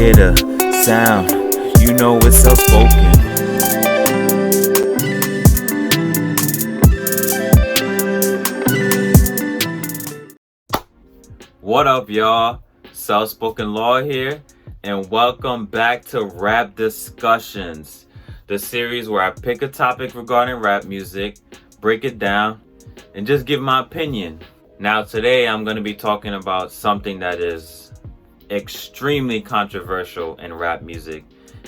hear the sound, you know it's self-spoken. What up, y'all? Self-Spoken Law here, and welcome back to Rap Discussions, the series where I pick a topic regarding rap music, break it down, and just give my opinion. Now today I'm going to be talking about something that is extremely controversial in rap music,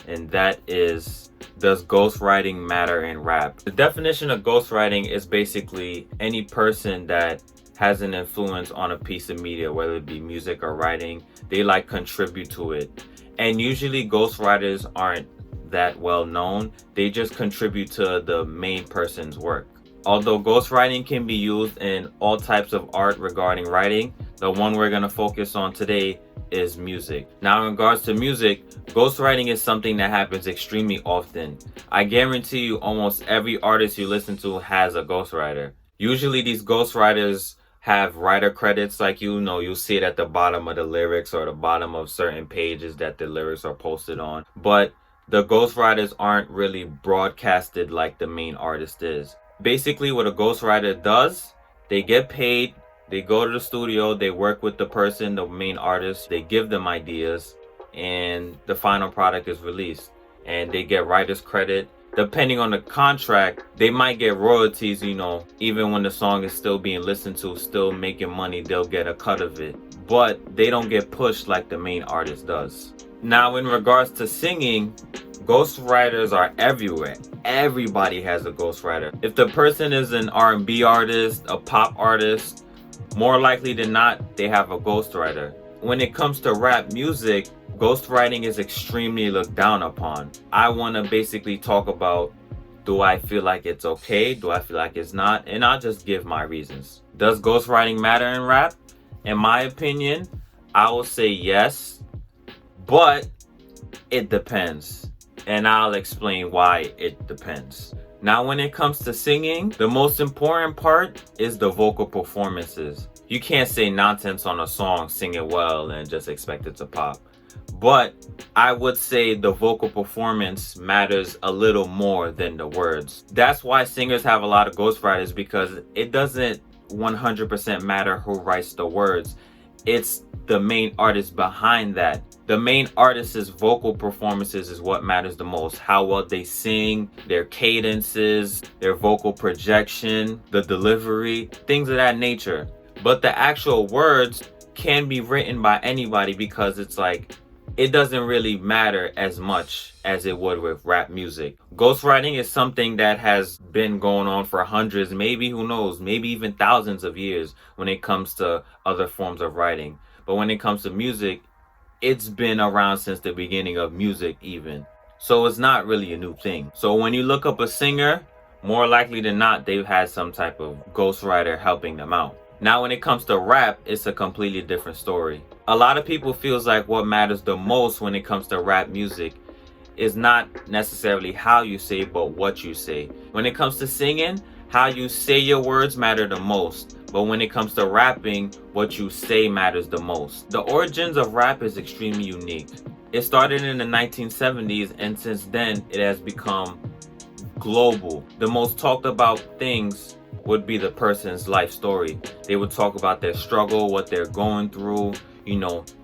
and that is, does ghostwriting matter in rap? The definition of ghostwriting is basically any person that has an influence on a piece of media, whether it be music or writing, they like contribute to it. And usually ghostwriters aren't that well known, they just contribute to the main person's work. Although ghostwriting can be used in all types of art regarding writing, the one we're going to focus on today is music. Now, in regards to music, ghostwriting is something that happens extremely often. I guarantee you almost every artist you listen to has a ghostwriter. Usually these ghostwriters have writer credits, like you'll see it at the bottom of the lyrics or the bottom of certain pages that the lyrics are posted on. But the ghostwriters aren't really broadcasted like the main artist is. Basically, what a ghostwriter does, they get paid, they go to the studio, they work with the person, the main artist, they give them ideas, and the final product is released. And they get writer's credit. Depending on the contract, they might get royalties, even when the song is still being listened to, still making money, they'll get a cut of it. But they don't get pushed like the main artist does. Now, in regards to singing, ghostwriters are everywhere. Everybody has a ghostwriter. If the person is an R&B artist, a pop artist, more likely than not, they have a ghostwriter. When it comes to rap music, ghostwriting is extremely looked down upon. I want to basically talk about, do I feel like it's okay? Do I feel like it's not? And I'll just give my reasons. Does ghostwriting matter in rap? In my opinion, I will say yes, but it depends. And I'll explain why it depends. Now, when it comes to singing, the most important part is the vocal performances. You can't say nonsense on a song, sing it well, and just expect it to pop. But I would say the vocal performance matters a little more than the words. That's why singers have a lot of ghostwriters, because it doesn't 100% matter who writes the words. It's the main artist behind that. The main artist's vocal performances is what matters the most. How well they sing, their cadences, their vocal projection, the delivery, things of that nature. But the actual words can be written by anybody, because it's like, it doesn't really matter as much as it would with rap music. Ghostwriting is something that has been going on for hundreds, maybe, who knows, maybe even thousands of years when it comes to other forms of writing. But when it comes to music, it's been around since the beginning of music even. So it's not really a new thing. So when you look up a singer, more likely than not, they've had some type of ghostwriter helping them out. Now, when it comes to rap, it's a completely different story. A lot of people feels like what matters the most when it comes to rap music is not necessarily how you say, but what you say. When it comes to singing, how you say your words matter the most. But when it comes to rapping, what you say matters the most. The origins of rap is extremely unique. It started in the 1970s, and since then, it has become global. The most talked about things would be the person's life story. They would talk about their struggle, what they're going through,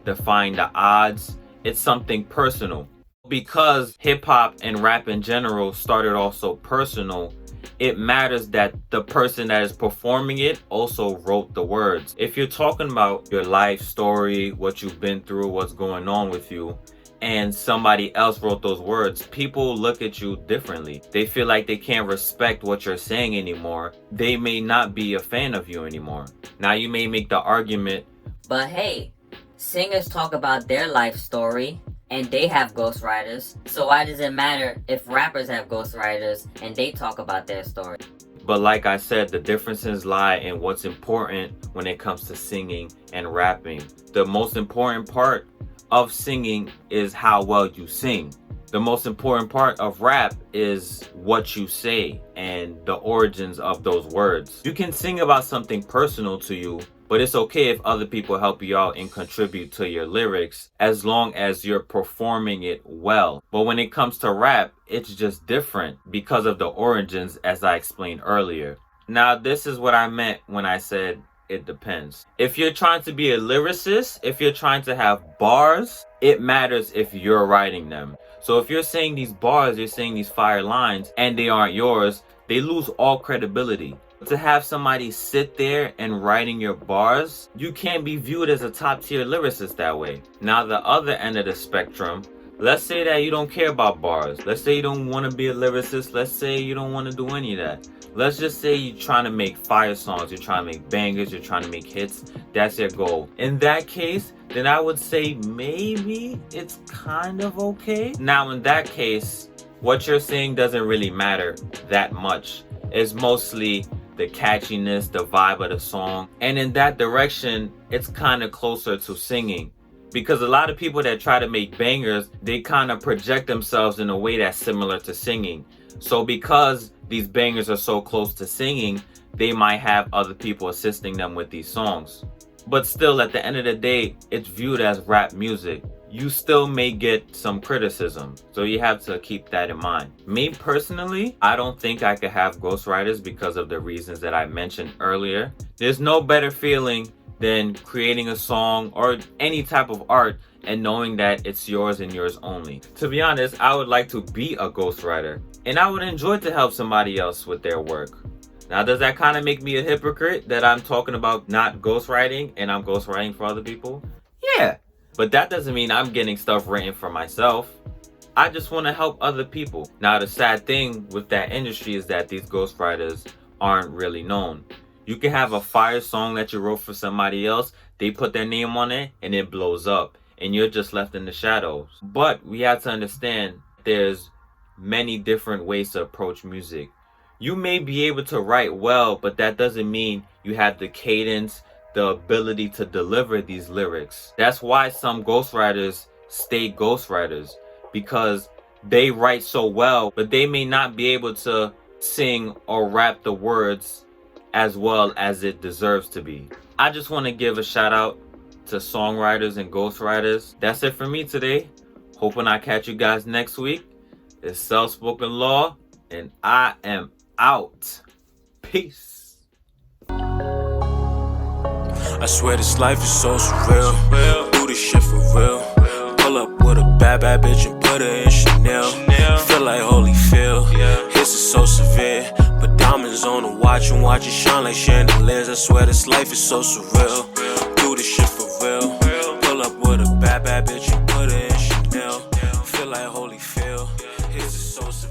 defying the odds. It's something personal. Because hip-hop and rap in general started off so personal, it matters that the person that is performing it also wrote the words. If you're talking about your life story, what you've been through, what's going on with you, and somebody else wrote those words, people look at you differently. They feel like they can't respect what you're saying anymore. They may not be a fan of you anymore. Now, you may make the argument, but hey, singers talk about their life story and they have ghostwriters. So why does it matter if rappers have ghostwriters and they talk about their story? But like I said, the differences lie in what's important when it comes to singing and rapping. The most important part of singing is how well you sing. The most important part of rap is what you say and the origins of those words. You can sing about something personal to you, But it's okay if other people help you out and contribute to your lyrics as long as you're performing it well. But when it comes to rap, it's just different because of the origins, as I explained earlier. Now, this is what I meant when I said it depends. If you're trying to be a lyricist, if you're trying to have bars, it matters if you're writing them. So if you're saying these bars, you're saying these fire lines, and they aren't yours, they lose all credibility. To have somebody sit there and writing your bars, you can't be viewed as a top tier lyricist that way. Now, the other end of the spectrum, let's say that you don't care about bars. Let's say you don't want to be a lyricist. Let's say you don't want to do any of that. Let's just say you're trying to make fire songs, you're trying to make bangers, you're trying to make hits. That's your goal. In that case, then I would say maybe it's kind of okay. Now, in that case, what you're saying doesn't really matter that much. It's mostly the catchiness, the vibe of the song. And in that direction, it's kind of closer to singing. Because a lot of people that try to make bangers, they kind of project themselves in a way that's similar to singing. So because these bangers are so close to singing, they might have other people assisting them with these songs. But still, at the end of the day, it's viewed as rap music. You still may get some criticism, so you have to keep that in mind. Me personally, I don't think I could have ghostwriters because of the reasons that I mentioned earlier. There's no better feeling than creating a song or any type of art and knowing that it's yours and yours only. To be honest, I would like to be a ghostwriter, and I would enjoy to help somebody else with their work. Now, does that kind of make me a hypocrite that I'm talking about not ghostwriting and I'm ghostwriting for other people? Yeah, but that doesn't mean I'm getting stuff written for myself. I just want to help other people. Now, the sad thing with that industry is that these ghostwriters aren't really known. You can have a fire song that you wrote for somebody else, they put their name on it, and it blows up, and you're just left in the shadows. But we have to understand there's many different ways to approach music. You may be able to write well, but that doesn't mean you have the cadence, the ability to deliver these lyrics. That's why some ghostwriters stay ghostwriters, because they write so well, but they may not be able to sing or rap the words as well as it deserves to be. I just want to give a shout out to songwriters and ghostwriters. That's it for me today. Hoping I catch you guys next week. It's Self Spoken Law, and I am out. Peace. I swear this life is so surreal. Do this shit for real. Pull up with a bad bitch and put her in Chanel. Feel like Holyfield. Hits is so severe. Put diamonds on the watch and watch it shine like chandeliers. I swear this life is so surreal. Do this shit for real. Pull up with a bad bitch and put her in Chanel. Feel like Holyfield. Hits is so severe.